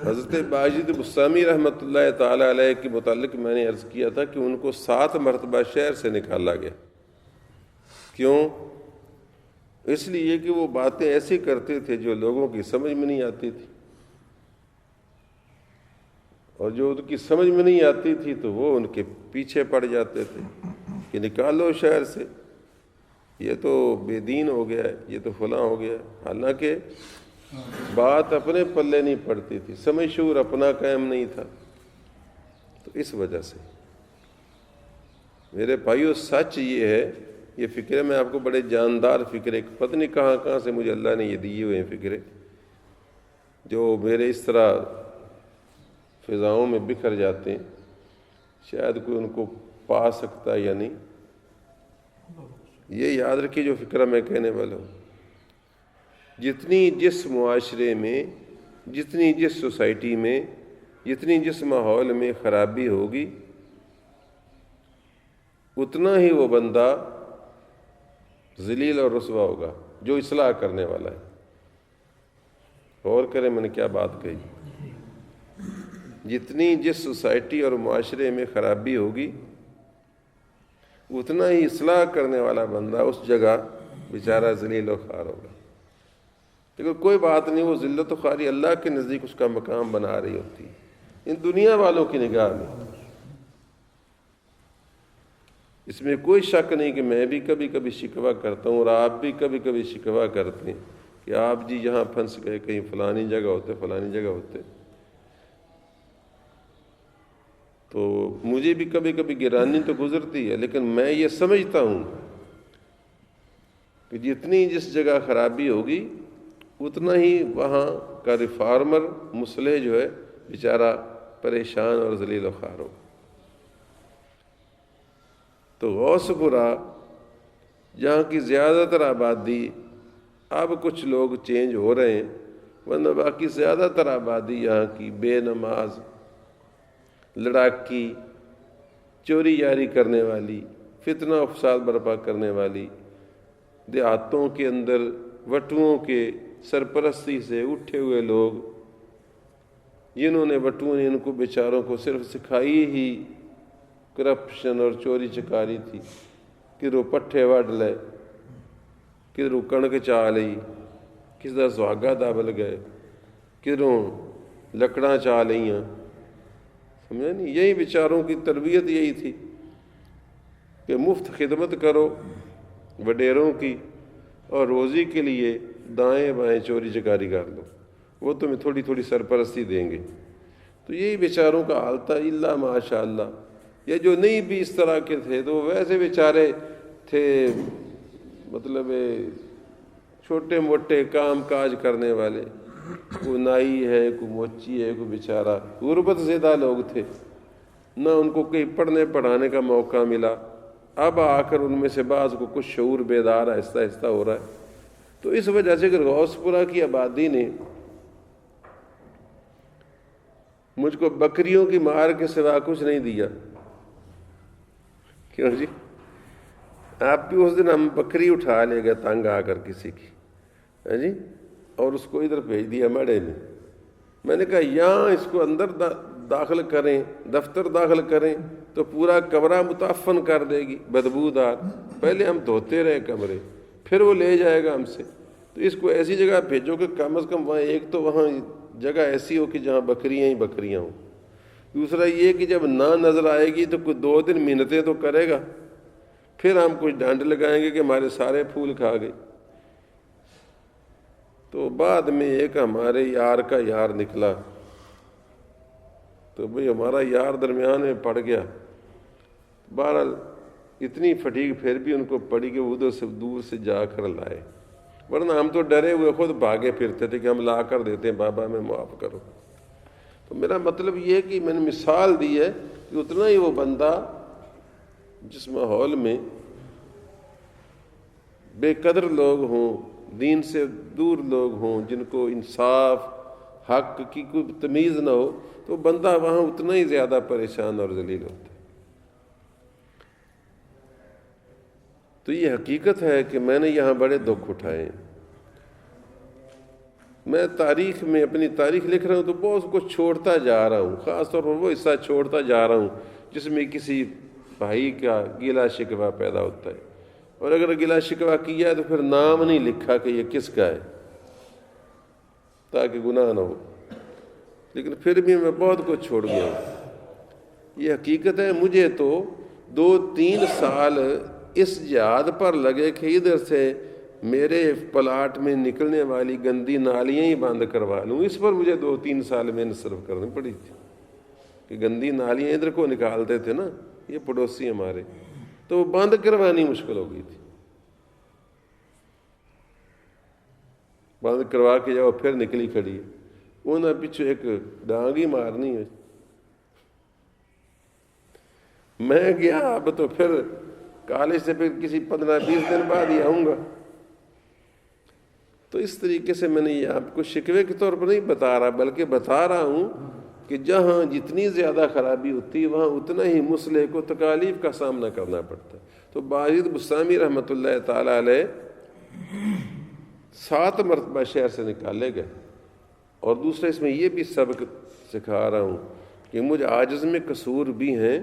حضرت باجد بسامی رحمۃ اللہ تعالیٰ علیہ کے متعلق میں نے عرض کیا تھا کہ ان کو 7 مرتبہ شہر سے نکالا گیا. کیوں؟ اس لیے کہ وہ باتیں ایسی کرتے تھے جو لوگوں کی سمجھ میں نہیں آتی تھی، اور جو ان کی سمجھ میں نہیں آتی تھی تو وہ ان کے پیچھے پڑ جاتے تھے کہ نکالو شہر سے، یہ تو بے دین ہو گیا ہے، یہ تو فلاں ہو گیا ہے. حالانکہ بات اپنے پلے نہیں پڑتی تھی، سمجھ شعور اپنا قائم نہیں تھا. تو اس وجہ سے میرے بھائیو سچ یہ ہے، یہ فکرے میں آپ کو بڑے جاندار فکرے، پتہ نہیں کہاں کہاں سے مجھے اللہ نے یہ دیے ہوئے ہیں فکرے، جو میرے اس طرح فضاؤں میں بکھر جاتے ہیں. شاید کوئی ان کو پا سکتا ہے یا نہیں. یہ یاد رکھیے جو فکرہ میں کہنے والا ہوں، جتنی جس معاشرے میں، جتنی جس سوسائٹی میں، جتنی جس ماحول میں خرابی ہوگی، اتنا ہی وہ بندہ ذلیل اور رسوا ہوگا جو اصلاح کرنے والا ہے. غور کریں میں نے کیا بات کہی. جتنی جس سوسائٹی اور معاشرے میں خرابی ہوگی، اتنا ہی اصلاح کرنے والا بندہ اس جگہ بیچارہ ذلیل و خوار ہوگا. لیکن کوئی بات نہیں، وہ ذلت و خواری اللہ کے نزدیک اس کا مقام بنا رہی ہوتی ہے، ان دنیا والوں کی نگاہ میں. اس میں کوئی شک نہیں کہ میں بھی کبھی کبھی شکوہ کرتا ہوں، اور آپ بھی کبھی کبھی شکوہ کرتے ہیں کہ آپ جی یہاں پھنس گئے، کہیں فلانی جگہ ہوتے، فلانی جگہ ہوتے. تو مجھے بھی کبھی کبھی گرانی تو گزرتی ہے، لیکن میں یہ سمجھتا ہوں کہ جتنی جس جگہ خرابی ہوگی، اتنا ہی وہاں کا ریفارمر مصلح جو ہے بیچارہ پریشان اور ذلیل و خوار ہوگا. تو غوث پورہ جہاں کی زیادہ تر آبادی، اب کچھ لوگ چینج ہو رہے ہیں، ورنہ باقی زیادہ تر آبادی یہاں کی بے نماز، لڑاکی، چوری یاری کرنے والی، فتنہ و فساد برپا کرنے والی، دیہاتوں کے اندر وٹوؤں کے سرپرستی سے اٹھے ہوئے لوگ، جنہوں نے وٹوؤں نے ان کو بیچاروں کو صرف سکھائی ہی کرپشن اور چوری چکاری تھی. کدھروں پٹھے وڈ لے، کدھروں کنک چا لئی، کس دا سہاگا دبل گئے، کدھروں لکڑاں چا لئیاں. سمجھا نہیں؟ یہی بیچاروں کی تربیت یہی تھی کہ مفت خدمت کرو وڈیروں کی، اور روزی کے لیے دائیں بائیں چوری چکاری کر لو، وہ تمہیں تھوڑی تھوڑی سرپرستی دیں گے. تو یہی بیچاروں کا حال تھا. اللہ ماشاء اللہ، یہ جو نہیں بھی اس طرح کے تھے تو ویسے بیچارے تھے، مطلب چھوٹے موٹے کام کاج کرنے والے. کوئی نائی ہے، کوئی موچی ہے، کوئی بیچارہ غربت زدہ لوگ تھے، نہ ان کو کہیں پڑھنے پڑھانے کا موقع ملا. اب آ کر ان میں سے بعض کو کچھ شعور بیدار آہستہ آہستہ ہو رہا ہے. تو اس وجہ سے کہ غوث پورہ کی آبادی نے مجھ کو بکریوں کی مار کے سوا کچھ نہیں دیا. کیوں جی؟ آپ بھی اس دن ہم بکری اٹھا لے گئے تنگ آ کر کسی کی، ہے جی، اور اس کو ادھر بھیج دیا مڑے میں. میں نے کہا یہاں اس کو اندر داخل کریں، دفتر داخل کریں تو پورا کمرہ متعفن کر دے گی، بدبودار. پہلے ہم دھوتے رہے کمرے، پھر وہ لے جائے گا ہم سے. تو اس کو ایسی جگہ بھیجو کہ کم از کم وہاں ایک تو وہاں جگہ ایسی ہو کہ جہاں بکریاں ہی بکریاں ہوں. دوسرا یہ کہ جب نہ نظر آئے گی تو کوئی 2 دن محنتیں تو کرے گا، پھر ہم کچھ ڈانٹ لگائیں گے کہ ہمارے سارے پھول کھا گئے. تو بعد میں ایک ہمارے یار کا یار نکلا، تو بھئی ہمارا یار درمیان میں پڑ گیا. بہرحال اتنی فٹیگ پھر بھی ان کو پڑی کہ ادھر سے دور سے جا کر لائے، ورنہ ہم تو ڈرے ہوئے خود بھاگے پھرتے تھے کہ ہم لا کر دیتے ہیں، بابا میں معاف کرو. تو میرا مطلب یہ ہے کہ میں نے مثال دی ہے کہ اتنا ہی وہ بندہ جس ماحول میں بے قدر لوگ ہوں، دین سے دور لوگ ہوں، جن کو انصاف حق کی کوئی تمیز نہ ہو، تو بندہ وہاں اتنا ہی زیادہ پریشان اور ذلیل ہوتا ہے. تو یہ حقیقت ہے کہ میں نے یہاں بڑے دکھ اٹھائے ہیں. میں تاریخ میں اپنی تاریخ لکھ رہا ہوں تو بہت کچھ چھوڑتا جا رہا ہوں، خاص طور پر وہ حصہ چھوڑتا جا رہا ہوں جس میں کسی بھائی کا گلا شکوہ پیدا ہوتا ہے، اور اگر گلا شکوہ کیا ہے تو پھر نام نہیں لکھا کہ یہ کس کا ہے تاکہ گناہ نہ ہو، لیکن پھر بھی میں بہت کچھ چھوڑ گیا ہوں۔ یہ حقیقت ہے، مجھے تو 2-3 سال اس جہاد پر لگے کہ ادھر سے میرے پلاٹ میں نکلنے والی گندی نالیاں ہی بند کروا لوں، اس پر مجھے 2-3 سال محنت صرف کرنی پڑی تھی کہ گندی نالیاں ادھر کو نکالتے تھے نا یہ پڑوسی ہمارے، تو وہ بند کروانی مشکل ہو گئی تھی، بند کروا کے جاؤ پھر نکلی کھڑی ہے، انہیں پیچھے ایک ڈانگ ہی مارنی ہے۔ میں گیا اب تو پھر کالج سے پھر کسی 15-20 دن بعد ہی آؤں گا، تو اس طریقے سے میں نے یہ آپ کو شکوے کے طور پر نہیں بتا رہا، بلکہ بتا رہا ہوں کہ جہاں جتنی زیادہ خرابی ہوتی ہے وہاں اتنا ہی مصلح کو تکالیف کا سامنا کرنا پڑتا ہے۔ تو باجد بسطامی رحمۃ اللہ تعالی علیہ 7 مرتبہ شہر سے نکالے گئے، اور دوسرا اس میں یہ بھی سبق سکھا رہا ہوں کہ مجھ عاجز میں قصور بھی ہیں،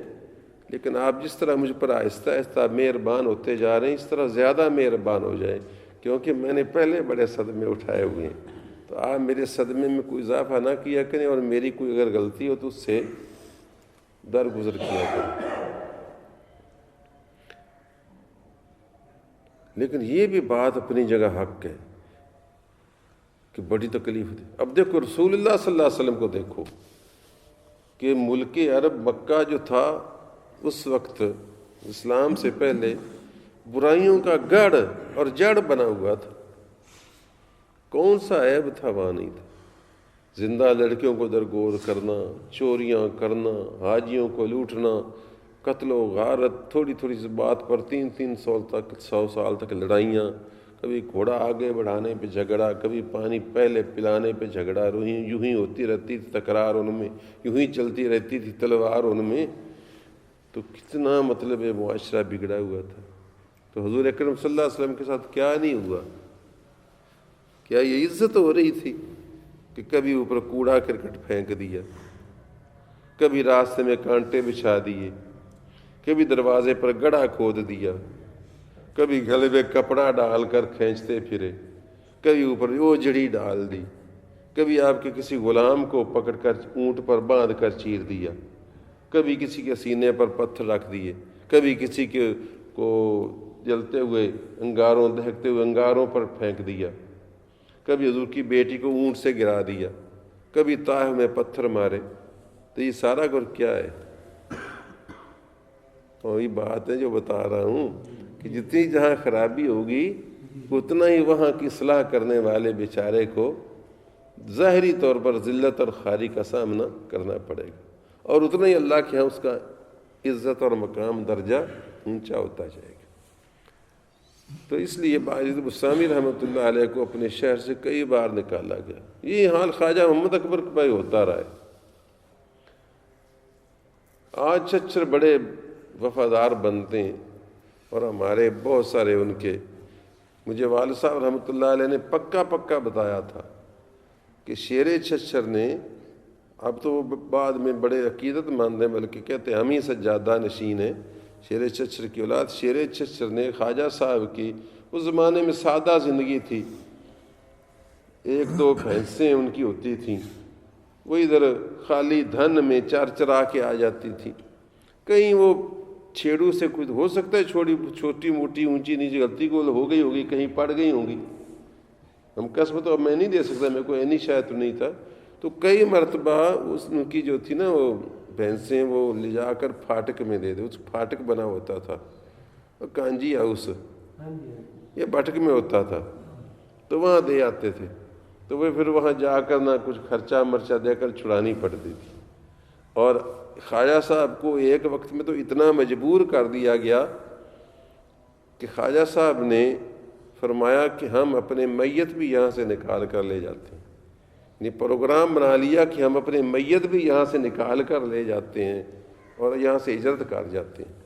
لیکن آپ جس طرح مجھ پر آہستہ آہستہ مہربان ہوتے جا رہے ہیں اس طرح زیادہ مہربان ہو جائیں، کیونکہ میں نے پہلے بڑے صدمے اٹھائے ہوئے ہیں، تو آپ میرے صدمے میں کوئی اضافہ نہ کیا کریں، اور میری کوئی اگر غلطی ہو تو اس سے درگزر کیا کریں۔ لیکن یہ بھی بات اپنی جگہ حق ہے کہ بڑی تکلیف ہوتی۔ اب دیکھو رسول اللہ صلی اللہ علیہ وسلم کو دیکھو کہ ملک عرب مکہ جو تھا اس وقت اسلام سے پہلے برائیوں کا گڑھ اور جڑ بنا ہوا تھا، کون سا عیب تھا وہاں نہیں تھا، زندہ لڑکیوں کو درگور کرنا، چوریاں کرنا، حاجیوں کو لوٹنا، قتل و غارت، تھوڑی تھوڑی سی بات پر 100 سال تک لڑائیاں، کبھی گھوڑا آگے بڑھانے پہ جھگڑا، کبھی پانی پہلے پلانے پہ جھگڑا، یوں ہی ہوتی رہتی تھی تکرار ان میں، یوں ہی چلتی رہتی تھی تلوار ان میں، تو کتنا مطلب ہے معاشرہ بگڑا ہوا تھا۔ تو حضور اکرم صلی اللہ علیہ وسلم کے ساتھ کیا نہیں ہوا؟ کیا یہ عزت ہو رہی تھی کہ کبھی اوپر کوڑا کرکٹ پھینک دیا، کبھی راستے میں کانٹے بچھا دیے، کبھی دروازے پر گڑھا کھود دیا، کبھی گلے میں کپڑا ڈال کر کھینچتے پھرے، کبھی اوپر اوجڑی ڈال دی، کبھی آپ کے کسی غلام کو پکڑ کر اونٹ پر باندھ کر چیر دیا، کبھی کسی کے سینے پر پتھر رکھ دیے، کبھی کسی کو جلتے ہوئے انگاروں دہکتے ہوئے انگاروں پر پھینک دیا، کبھی حضور کی بیٹی کو اونٹ سے گرا دیا، کبھی طائف میں پتھر مارے۔ تو یہ سارا کچھ کیا ہے؟ وہی بات ہے جو بتا رہا ہوں کہ جتنی جہاں خرابی ہوگی اتنا ہی وہاں کی اصلاح کرنے والے بیچارے کو ظاہری طور پر ذلت اور خواری کا سامنا کرنا پڑے گا، اور اتنا ہی اللہ کے ہاں اس کا عزت اور مقام درجہ اونچا ہوتا جائے گا۔ تو اس لیے باجد بسطامی رحمۃ اللہ علیہ کو اپنے شہر سے کئی بار نکالا گیا۔ یہ حال خواجہ محمد اکبر کا ہوتا رہا ہے۔ آج چچر بڑے وفادار بنتے ہیں، اور ہمارے بہت سارے ان کے، مجھے والد صاحب رحمۃ اللہ علیہ نے پکا بتایا تھا کہ شیر چچر نے، اب تو وہ بعد میں بڑے عقیدت مند ہیں، بلکہ کہتے ہیں ہم ہی سجادہ نشین ہیں، شیر چچر کی اولاد۔ شیر چچر نے خواجہ صاحب کی، اس زمانے میں سادہ زندگی تھی، 1-2 بھینسیں ان کی ہوتی تھیں، وہ ادھر خالی دھن میں چرا کے آ جاتی تھیں، کہیں وہ چھیڑو سے کچھ ہو سکتا ہے چھوٹی موٹی اونچی نیچی غلطی کو ہو گئی ہوگی، کہیں پڑ گئی ہوں گی، ہم قسم تو اب میں نہیں دے سکتا، میرے کو اینی شاید تو نہیں تھا، تو کئی مرتبہ اس کی جو تھی نا وہ بھینسیں وہ لے جا کر پھاٹک میں دے دے، اس پھاٹک بنا ہوتا تھا کانجی ہاؤس یا بھٹک میں ہوتا تھا، تو وہاں دے آتے تھے، تو وہ پھر وہاں جا کر نہ کچھ خرچہ مرچہ دے کر چھڑانی پڑتی تھی۔ اور خواجہ صاحب کو ایک وقت میں تو اتنا مجبور کر دیا گیا کہ خواجہ صاحب نے فرمایا کہ ہم اپنے میت بھی یہاں سے نکال کر لے جاتے ہیں، یعنی پروگرام بنا لیا کہ ہم اپنے میت بھی یہاں سے نکال کر لے جاتے ہیں اور یہاں سے ہجرت کر جاتے ہیں۔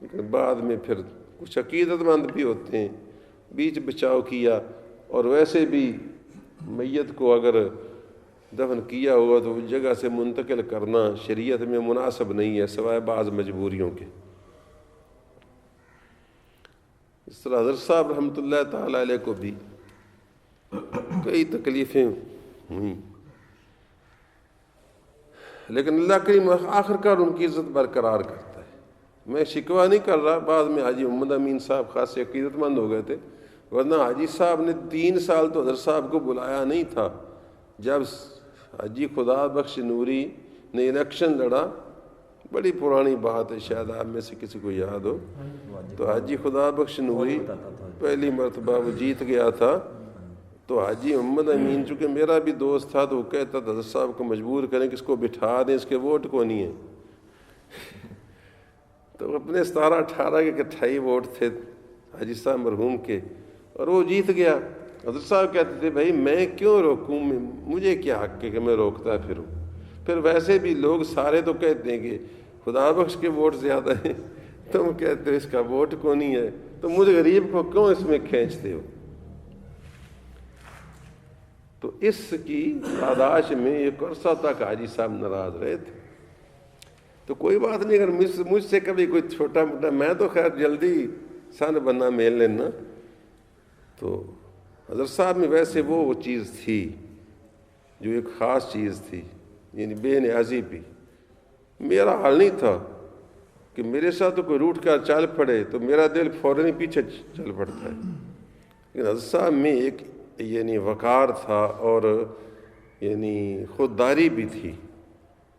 لیکن بعد میں پھر کچھ عقیدت مند بھی ہوتے ہیں، بیچ بچاؤ کیا، اور ویسے بھی میت کو اگر دفن کیا ہوا تو اس جگہ سے منتقل کرنا شریعت میں مناسب نہیں ہے سوائے بعض مجبوریوں کے۔ اس طرح حضرت صاحب رحمۃ اللہ تعالیٰ علیہ کو بھی کئی تکلیفیں ہوئیں، لیکن اللہ کریم آخر کار ان کی عزت برقرار کرتا ہے۔ میں شکوہ نہیں کر رہا، بعد میں حاجی محمد امین صاحب خاصے عقیدت مند ہو گئے تھے، ورنہ حاجی صاحب نے 3 سال تو حضرت صاحب کو بلایا نہیں تھا۔ جب حاجی خدا بخش نوری نے الیکشن لڑا، بڑی پرانی بات ہے، شاید آپ میں سے کسی کو یاد ہو، تو حاجی خدا بخش نوری پہلی مرتبہ وہ جیت گیا تھا، تو حاجی محمد امین چونکہ میرا بھی دوست تھا تو وہ کہتا تھا حضرت صاحب کو مجبور کریں کہ اس کو بٹھا دیں، اس کے ووٹ کو نہیں ہے۔ تو اپنے 17-18 کے 28 ووٹ تھے حاجی صاحب مرحوم کے، اور وہ جیت گیا۔ حضرت صاحب کہتے تھے بھائی میں کیوں روکوں، مجھے کیا حق ہے کہ میں روکتا پھروں۔ پھر ویسے بھی لوگ سارے تو کہتے ہیں کہ خدا بخش کے ووٹ زیادہ ہیں، تم کہتے ہو اس کا ووٹ کو نہیں ہے، تو مجھ غریب کو کیوں اس میں کھینچتے ہو؟ تو اس کی پاداش میں ایک عرصہ تک حاجی صاحب ناراض رہے تھے۔ تو کوئی بات نہیں، اگر مجھ سے کبھی کوئی چھوٹا موٹا، میں تو خیر جلدی سن بننا میل لینا، تو حضرت صاحب میں ویسے وہ چیز تھی جو ایک خاص چیز تھی، یعنی بے نیازی بھی۔ میرا حال نہیں تھا کہ میرے ساتھ تو کوئی روٹ کر چل پڑے تو میرا دل فوراً ہی پیچھے چل پڑتا ہے، لیکن حضرت صاحب میں ایک یعنی وقار تھا اور یعنی خودداری بھی تھی،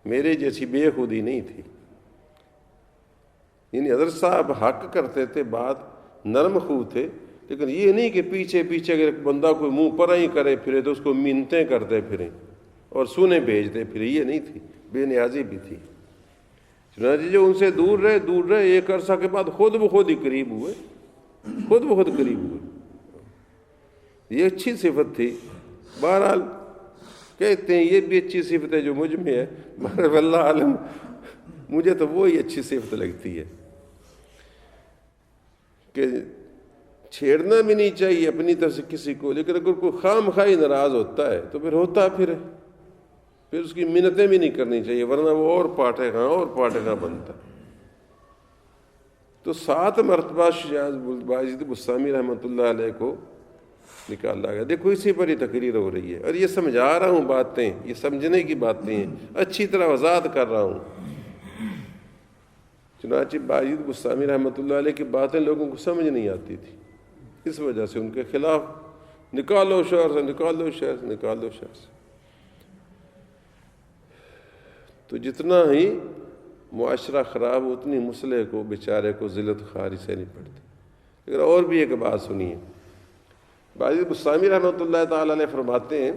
میرے جیسی بے خودی نہیں تھی۔ یعنی حضرت صاحب حق کرتے تھے، بات نرم خو تھے، لیکن یہ نہیں کہ پیچھے پیچھے اگر ایک بندہ کوئی منہ پر ہی کرے پھرے تو اس کو منتیں کرتے پھریں اور سونے بھیجتے پھرے، یہ نہیں تھی، بے نیازی بھی تھی۔ چنانچہ جو ان سے دور رہے ایک عرصہ کے بعد خود بخود ہی قریب ہوئے، خود بخود قریب ہوئے۔ یہ اچھی صفت تھی۔ بہرحال کہتے ہیں یہ بھی اچھی صفت ہے جو مجھ میں ہے، مگر واللہ عالم مجھے تو وہی اچھی صفت لگتی ہے کہ چھیڑنا بھی نہیں چاہیے اپنی طرف سے کسی کو، لیکن اگر کوئی خواہ مخواہ ناراض ہوتا ہے تو پھر اس کی منتیں بھی نہیں کرنی چاہیے، ورنہ وہ اور پاٹے خاں بنتا۔ تو 7 مرتبہ شجاع باجد بسطامی رحمۃ اللہ علیہ کو نکالا گیا۔ دیکھو اسی پر ہی تقریر ہو رہی ہے، اور یہ سمجھا رہا ہوں باتیں، یہ سمجھنے کی باتیں ہیں، اچھی طرح وضاحت کر رہا ہوں۔ چنانچہ باجد بسطامی رحمۃ اللہ علیہ کی باتیں لوگوں کو سمجھ نہیں آتی تھی، اس وجہ سے ان کے خلاف نکالو شہر سے۔ تو جتنا ہی معاشرہ خراب اتنی مسلح کو بیچارے کو ذلت خواری سہنی پڑتی۔ لیکن اور بھی ایک بات سنیے، باجد بسطامی رحمۃ اللہ تعالی علیہ فرماتے ہیں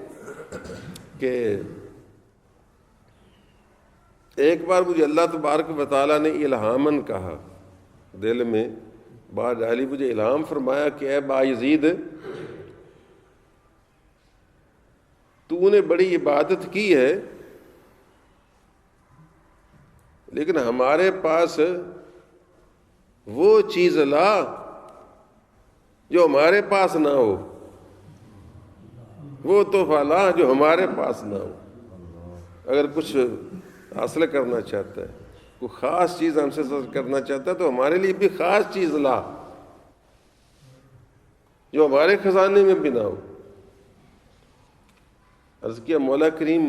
کہ ایک بار مجھے اللہ تبارک و تعالیٰ نے الہاماً کہا، دل میں بات ڈالی، مجھے الہام فرمایا کہ اے بایزید، تو نے بڑی عبادت کی ہے، لیکن ہمارے پاس وہ چیز لا جو ہمارے پاس نہ ہو، وہ تحفہ لا جو ہمارے پاس نہ ہو۔ اگر کچھ حاصل کرنا چاہتا ہے، کوئی خاص چیز ہم سے کرنا چاہتا ہے، تو ہمارے لیے بھی خاص چیز لا جو ہمارے خزانے میں بھی نہ ہو۔ عرض کیا مولا کریم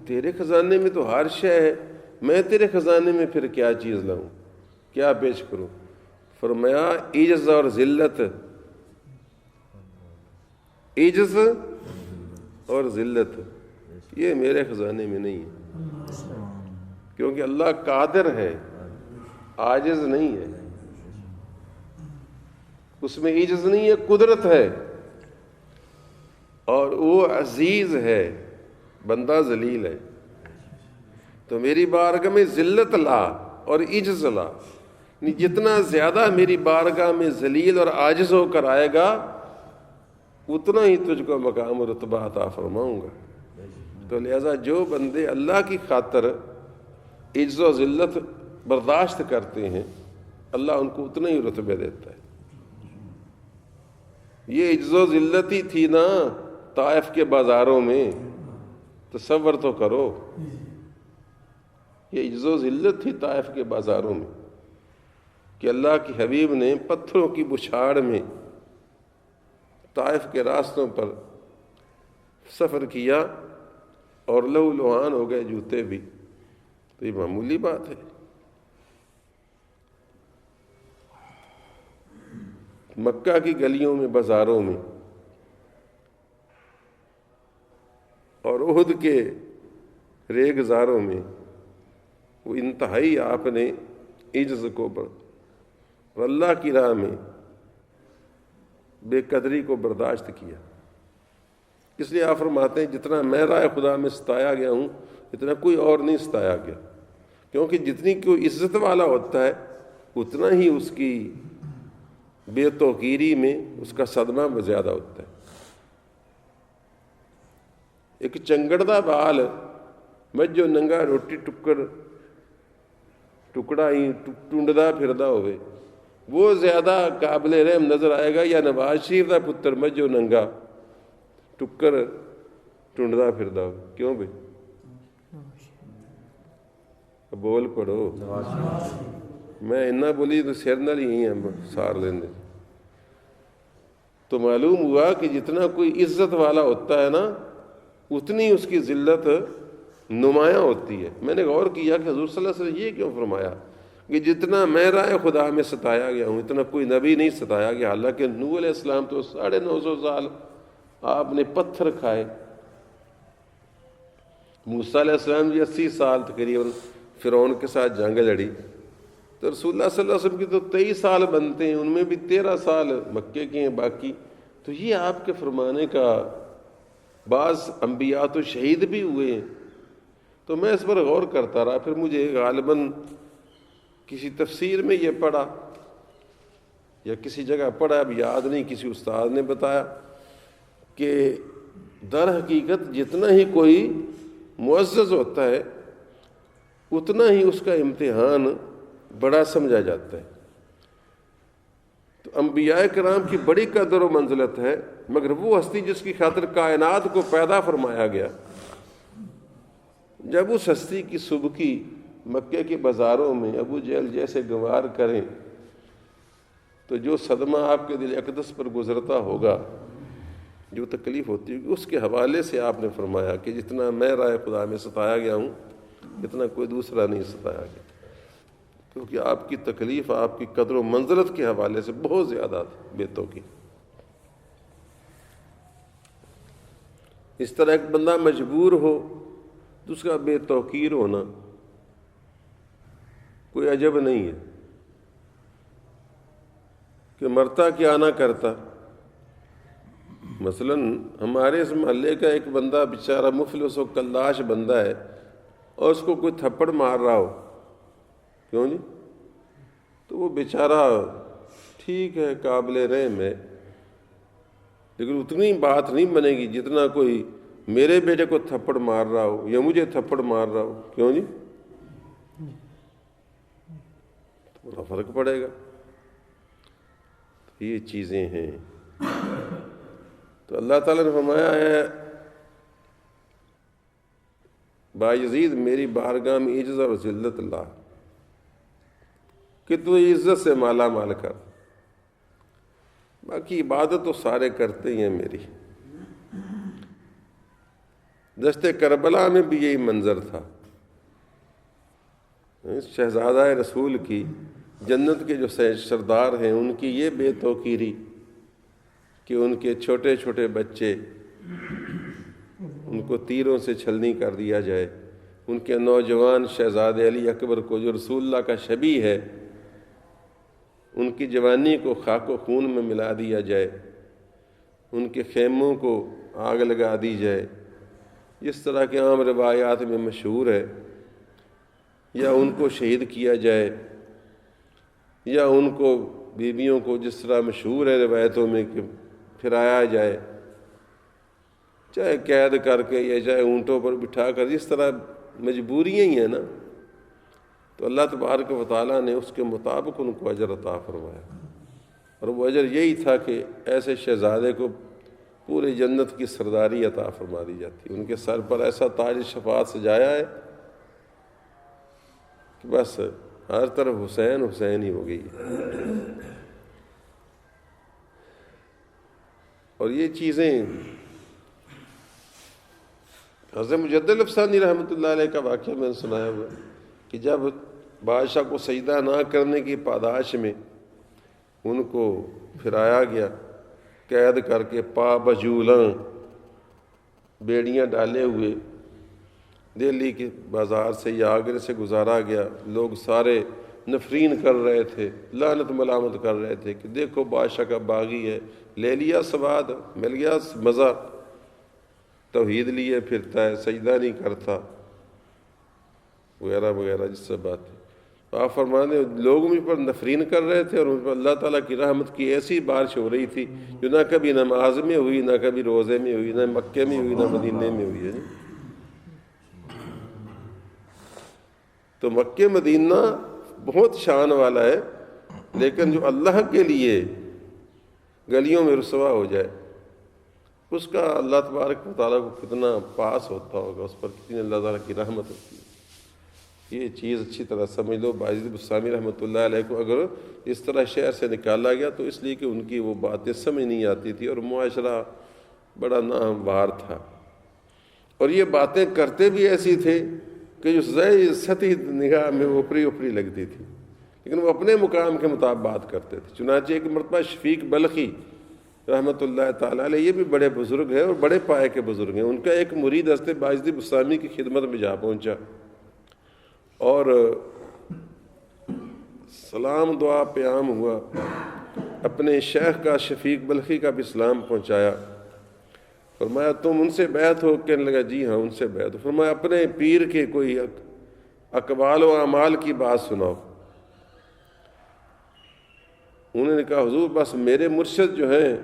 تیرے خزانے میں تو ہر شے ہے، میں تیرے خزانے میں پھر کیا چیز لاؤں، کیا پیش کروں؟ فرمایا عجز اور ذلت، عجز اور ذلت یہ میرے خزانے میں نہیں ہے، کیونکہ اللہ قادر ہے، عاجز نہیں ہے، اس میں عجز نہیں ہے، قدرت ہے، اور وہ عزیز ہے، بندہ ذلیل ہے۔ تو میری بارگاہ میں ذلت لا اور عجز لا، جتنا زیادہ میری بارگاہ میں ذلیل اور عاجز ہو کر آئے گا اتنا ہی تجھ کو مقام و رتبہ عطا فرماؤں گا۔ تو لہذا جو بندے اللہ کی خاطر عجز و ذلت برداشت کرتے ہیں، اللہ ان کو اتنا ہی رتبے دیتا ہے۔ یہ عجز و ذلت ہی تھی نا طائف کے بازاروں میں، تصور تو کرو، یہ عجز و ذلت تھی طائف کے بازاروں میں کہ اللہ کے حبیب نے پتھروں کی بچھاڑ میں طائف کے راستوں پر سفر کیا اور لہو لہان ہو گئے جوتے بھی، تو یہ معمولی بات ہے؟ مکہ کی گلیوں میں، بازاروں میں، اور احد کے ریگزاروں میں وہ انتہائی آپ نے عجز کو اور اللہ کی راہ میں بے قدری کو برداشت کیا۔ اس لیے آپ فرماتے ہیں جتنا میں راہ خدا میں ستایا گیا ہوں اتنا کوئی اور نہیں ستایا گیا، کیونکہ جتنی کوئی عزت والا ہوتا ہے اتنا ہی اس کی بے توقیری میں اس کا صدمہ زیادہ ہوتا ہے۔ ایک چنگڑدہ بال میں جو ننگا روٹی ٹکڑا ہی ٹونڈدا پھردا ہوئے وہ زیادہ قابل رحم نظر آئے گا یا نواز شریف دا پتر میں جو ننگا ٹکر ٹونڈدا پھردا ہو؟ کیوں بھائی؟ بول پڑو، میں اتنا بولی تو سر نال ہی ہیں سار لیندے۔ تو معلوم ہوا کہ جتنا کوئی عزت والا ہوتا ہے نا اتنی اس کی ذلت نمایاں ہوتی ہے۔ میں نے غور کیا کہ حضور صلی اللہ علیہ وسلم یہ کیوں فرمایا کہ جتنا میں راہ خدا میں ستایا گیا ہوں اتنا کوئی نبی نہیں ستایا گیا، حالانکہ نوح علیہ السلام تو 950 سال آپ نے پتھر کھائے، موسیٰ علیہ السلام بھی 80 سال تقریباً فرعون کے ساتھ جنگ لڑی، تو رسول اللہ صلی اللہ علیہ وسلم کی تو 23 سال بنتے ہیں، ان میں بھی 13 سال مکے کے ہیں باقی۔ تو یہ آپ کے فرمانے کا، بعض انبیاء تو شہید بھی ہوئے ہیں۔ تو میں اس پر غور کرتا رہا، پھر مجھے غالباً کسی تفسیر میں یہ پڑھا یا کسی جگہ پڑھا، اب یاد نہیں، کسی استاد نے بتایا کہ در حقیقت جتنا ہی کوئی معزز ہوتا ہے اتنا ہی اس کا امتحان بڑا سمجھا جاتا ہے۔ تو انبیاء کرام کی بڑی قدر و منزلت ہے، مگر وہ ہستی جس کی خاطر کائنات کو پیدا فرمایا گیا، جب اس ہستی کی سبکی مکے کے بازاروں میں ابو جہل جیسے گنوار کریں تو جو صدمہ آپ کے دل اقدس پر گزرتا ہوگا، جو تکلیف ہوتی ہوگی، اس کے حوالے سے آپ نے فرمایا کہ جتنا میں راہ خدا میں ستایا گیا ہوں اتنا کوئی دوسرا نہیں ستایا گیا، کیونکہ آپ کی تکلیف آپ کی قدر و منزلت کے حوالے سے بہت زیادہ بیتوں کی۔ اس طرح ایک بندہ مجبور ہو تو اس کا بے توقیر ہونا کوئی عجب نہیں ہے کہ مرتا کیا نہ کرتا۔ مثلا ہمارے اس محلے کا ایک بندہ بیچارہ مفلس و کلاش بندہ ہے اور اس کو کوئی تھپڑ مار رہا ہو، کیوں جی؟ تو وہ بیچارہ ٹھیک ہے، قابل رحم ہے، لیکن اتنی بات نہیں بنے گی جتنا کوئی میرے بیٹے کو تھپڑ مار رہا ہو یا مجھے تھپڑ مار رہا ہو، کیوں جی؟ بڑا فرق پڑے گا۔ یہ چیزیں ہیں۔ تو اللہ تعالیٰ نے فرمایا ہے بایزید میری بارگاہ میں عجز اور ذلت اللہ کہ تو عزت سے مالا مال کر، باقی عبادت تو سارے کرتے ہی ہیں میری۔ دشت کربلا میں بھی یہی منظر تھا، شہزادہ رسول کی، جنت کے جو سردار ہیں ان کی یہ بے توقیری کہ ان کے چھوٹے چھوٹے بچے ان کو تیروں سے چھلنی کر دیا جائے، ان کے نوجوان شہزادے علی اکبر کو جو رسول اللہ کا شبیہ ہے ان کی جوانی کو خاک و خون میں ملا دیا جائے، ان کے خیموں کو آگ لگا دی جائے، جس طرح کے عام روایات میں مشہور ہے، یا ان کو شہید کیا جائے، یا ان کو بیویوں کو جس طرح مشہور ہے روایتوں میں کہ پھرایا جائے، چاہے قید کر کے یا چاہے اونٹوں پر بٹھا کر، جس طرح مجبوریاں ہی ہیں نا، تو اللہ تبارک و تعالیٰ نے اس کے مطابق ان کو اجر عطا فرمایا۔ اور وہ اجر یہی تھا کہ ایسے شہزادے کو پورے جنت کی سرداری عطا فرما دی جاتی. ان کے سر پر ایسا تاج شفاعت سجایا ہے کہ بس ہر طرف حسین حسین ہی ہو گئی ہے. اور یہ چیزیں حضرت مجدد افسانی رحمۃ اللہ علیہ کا واقعہ میں نے سنایا ہوا کہ جب بادشاہ کو سجدہ نہ کرنے کی پاداش میں ان کو پھرایا گیا قید کر کے پا بجولاں بیڑیاں ڈالے ہوئے دہلی کے بازار سے یا آگرے سے گزارا گیا. لوگ سارے نفرین کر رہے تھے, لعنت ملامت کر رہے تھے کہ دیکھو بادشاہ کا باغی ہے, لے لیا سواد, مل گیا مزہ, توحید لیے پھرتا ہے, سجدہ نہیں کرتا وغیرہ وغیرہ جس سے بات ہے. آپ فرمانے لوگ مجھ پر نفرین کر رہے تھے اور مجھ پر اللہ تعالیٰ کی رحمت کی ایسی بارش ہو رہی تھی جو نہ کبھی نماز میں ہوئی, نہ کبھی روزے میں ہوئی, نہ مکے میں ہوئی, نہ مدینے میں ہوئی ہے. تو مکہ مدینہ بہت شان والا ہے, لیکن جو اللہ کے لیے گلیوں میں رسوا ہو جائے اس کا اللہ تبارک و تعالیٰ کو کتنا پاس ہوتا ہوگا, اس پر کتنی اللہ تعالیٰ کی رحمت ہوتی ہے. یہ چیز اچھی طرح سمجھ لو. باجد بستامی رحمۃ اللہ علیہ کو اگر اس طرح شہر سے نکالا گیا تو اس لیے کہ ان کی وہ باتیں سمجھ نہیں آتی تھی اور معاشرہ بڑا ناہموار تھا, اور یہ باتیں کرتے بھی ایسی تھے کہ جو سطحی نگاہ میں اوپری اوپری لگتی تھی, لیکن وہ اپنے مقام کے مطابق بات کرتے تھے. چنانچہ ایک مرتبہ شفیق بلخی رحمۃ اللہ تعالیٰ علیہ, یہ بھی بڑے بزرگ ہیں اور بڑے پائے کے بزرگ ہیں, ان کا ایک مرید حضرت باجد بستامی کی خدمت میں جا پہنچا اور سلام دعا پیام ہوا, اپنے شیخ کا شفیق بلخی کا بھی سلام پہنچایا. فرمایا تم ان سے بیعت ہو؟ کہنے لگا جی ہاں ان سے بیعت ہو. فرمایا اپنے پیر کے کوئی اقوال و اعمال کی بات سناؤ. انہوں نے کہا حضور بس میرے مرشد جو ہیں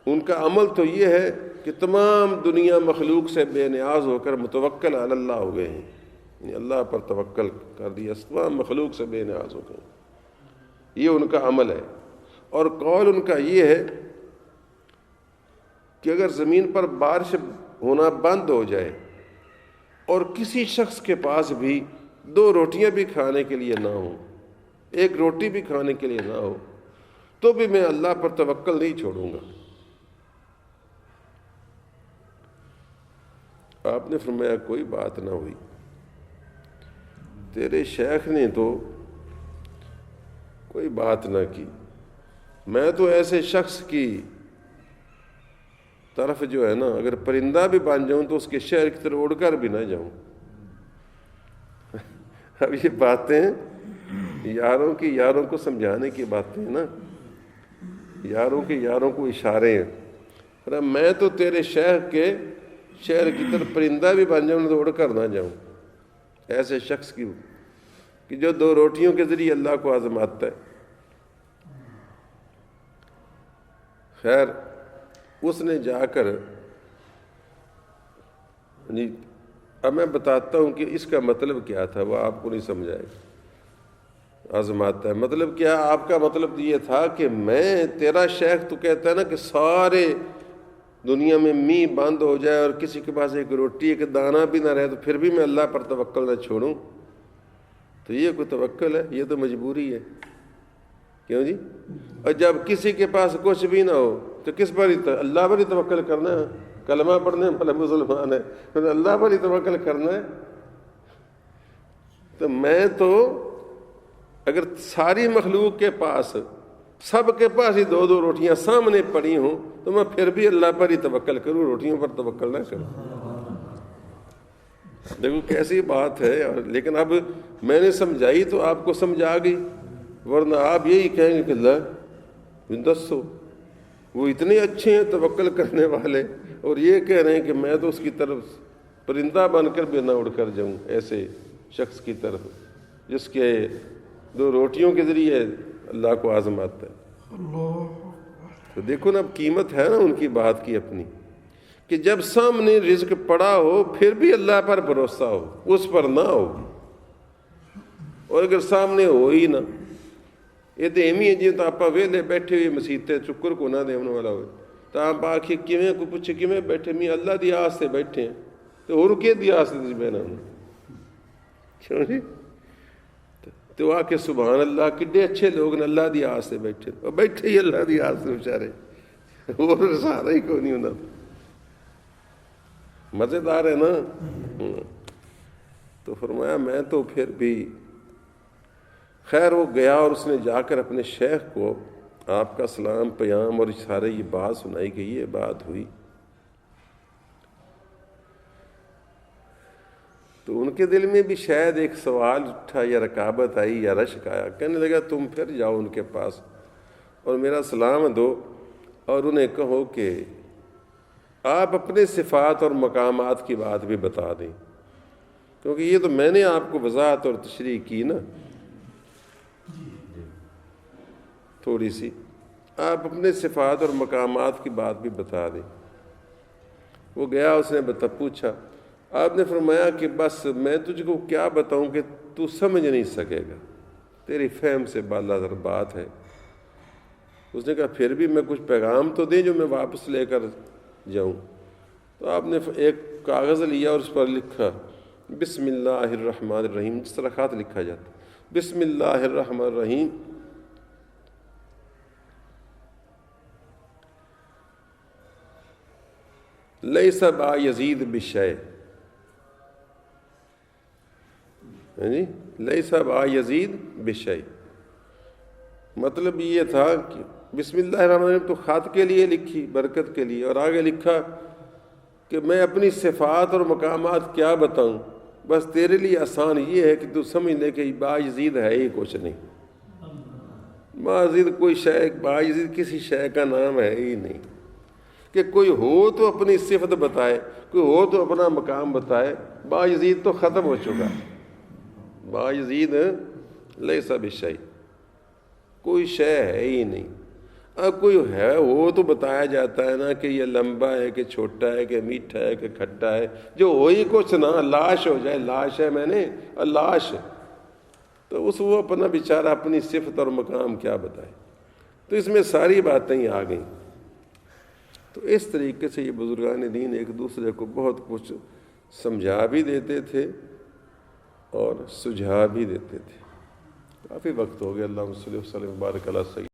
ان کا عمل تو یہ ہے کہ تمام دنیا مخلوق سے بے نیاز ہو کر متوکل علی اللہ ہو گئے ہیں, یعنی اللہ پر توکل کر دیا, تمام مخلوق سے بے نیاز ہو گئے. یہ ان کا عمل ہے. اور قول ان کا یہ ہے کہ اگر زمین پر بارش ہونا بند ہو جائے اور کسی شخص کے پاس بھی 2 روٹیاں بھی کھانے کے لیے نہ ہوں, 1 روٹی بھی کھانے کے لیے نہ ہو, تو بھی میں اللہ پر توکل نہیں چھوڑوں گا. آپ نے فرمایا کوئی بات نہ ہوئی, تیرے شیخ نے تو کوئی بات نہ کی, میں تو ایسے شخص کی طرف جو ہے نا اگر پرندہ بھی بن جاؤں تو اس کے شہر کی طرف اڑ کر بھی نہ جاؤں. اب یہ باتیں یاروں کی یاروں کو سمجھانے کی باتیں ہیں نا, یاروں کے یاروں کو اشارے ہیں. میں تو تیرے شیخ کے شہر کی طرف پرندہ بھی بن جاؤں تو اڑ کر نہ جاؤں ایسے شخص کی کہ جو 2 روٹیوں کے ذریعے اللہ کو آزماتا ہے. خیر اس نے جا کر اب میں بتاتا ہوں کہ اس کا مطلب کیا تھا, وہ آپ کو نہیں سمجھائے گا. آزماتا ہے مطلب کیا؟ آپ کا مطلب یہ تھا کہ میں تیرا شیخ تو کہتا ہے نا کہ سارے دنیا میں می بند ہو جائے اور کسی کے پاس 1 روٹی 1 دانہ بھی نہ رہے تو پھر بھی میں اللہ پر توکل نہ چھوڑوں, تو یہ کوئی توکل ہے؟ یہ تو مجبوری ہے. کیوں جی؟ اور جب کسی کے پاس کچھ بھی نہ ہو تو کس پر اللہ پر ہی توکل کرنا ہے. کلمہ پڑھنے والا مسلمان ہے تو اللہ پر ہی توکل کرنا ہے. تو میں تو اگر ساری مخلوق کے پاس سب کے پاس ہی 2 روٹیاں سامنے پڑی ہوں تو میں پھر بھی اللہ پر ہی توکل کروں, روٹیوں پر توکل نہ کروں. دیکھو کیسی بات ہے. اور لیکن اب میں نے سمجھائی تو آپ کو سمجھا گئی, ورنہ آپ یہی کہیں گے کہ اللہ دسو وہ اتنے اچھے ہیں توکل کرنے والے, اور یہ کہہ رہے ہیں کہ میں تو اس کی طرف پرندہ بن کر بھی نہ اڑ کر جاؤں ایسے شخص کی طرف جس کے 2 روٹیوں کے ذریعے اللہ کو آزماتا ہے. تو دیکھو نا اب قیمت ہے نا ان کی بات کی اپنی, کہ جب سامنے رزق پڑا ہو پھر بھی اللہ پر بھروسہ ہو, اس پر نہ ہو, اور اگر سامنے ہو ہی نہ, یہ تو ایویں ہے جی تو آپ ویلے بیٹھے ہوئے مسیطے چکر کو نہ دینے والا ہوئے تو آپ آخی کیویں کو پوچھے کیویں بیٹھے میں اللہ دی آس سے بیٹھے ہیں تو اور کے دی آس سے بہنا کیوں جی تو آ کے سبحان اللہ کڈے اچھے لوگ نے اللہ دی آس سے بیٹھے اور بیٹھے ہی اللہ دی آس سے بیچارے اور سارا ہی کو نہیں ہونا مزیدار ہے نا. تو فرمایا میں تو پھر بھی خیر وہ گیا اور اس نے جا کر اپنے شیخ کو آپ کا سلام پیام اور سارے یہ بات سنائی گئی یہ بات ہوئی. تو ان کے دل میں بھی شاید ایک سوال اٹھا یا رکابت آئی یا رشک آیا. کہنے لگا تم پھر جاؤ ان کے پاس اور میرا سلام دو اور انہیں کہو کہ آپ اپنے صفات اور مقامات کی بات بھی بتا دیں کیونکہ یہ تو میں نے آپ کو وضاحت اور تشریح کی نا تھوڑی سی. آپ اپنے صفات اور مقامات کی بات بھی بتا دیں. وہ گیا اس نے پوچھا. آپ نے فرمایا کہ بس میں تجھ کو کیا بتاؤں کہ تو سمجھ نہیں سکے گا تیری فہم سے بالا تر بات ہے. اس نے کہا پھر بھی میں کچھ پیغام تو دیں جو میں واپس لے کر جاؤں. تو آپ نے ایک کاغذ لیا اور اس پر لکھا بسم اللہ الرحمن الرحیم جس طرح خط لکھا جاتا بسم اللہ الرحمن الرحیم لیس با یزید بشیء جی لیس با یزید بشیء. مطلب یہ تھا کہ بسم اللہ الرحمن الرحیم تو خط کے لیے لکھی برکت کے لیے اور آگے لکھا کہ میں اپنی صفات اور مقامات کیا بتاؤں بس تیرے لیے آسان یہ ہے کہ تو سمجھ لے کہ با یزید ہے ہی کچھ نہیں. با یزید کوئی شے با یزید کسی شے کا نام ہے ہی نہیں کہ کوئی ہو تو اپنی صفت بتائے کوئی ہو تو اپنا مقام بتائے. با یزید تو ختم ہو چکا. با یزید لیس بشیء کوئی شے ہے ہی نہیں. اب کوئی ہے وہ تو بتایا جاتا ہے نا کہ یہ لمبا ہے کہ چھوٹا ہے کہ میٹھا ہے کہ کھٹا ہے جو وہی کچھ نہ لاش ہو جائے لاش ہے میں نے لاش تو اس وہ اپنا بیچارہ اپنی صفت اور مقام کیا بتائے. تو اس میں ساری باتیں ہی آ گئیں. تو اس طریقے سے یہ بزرگان دین ایک دوسرے کو بہت کچھ سمجھا بھی دیتے تھے اور سجھا بھی دیتے تھے. کافی وقت ہو گیا. اللہم صلی وسلم وبارک علی سیدنا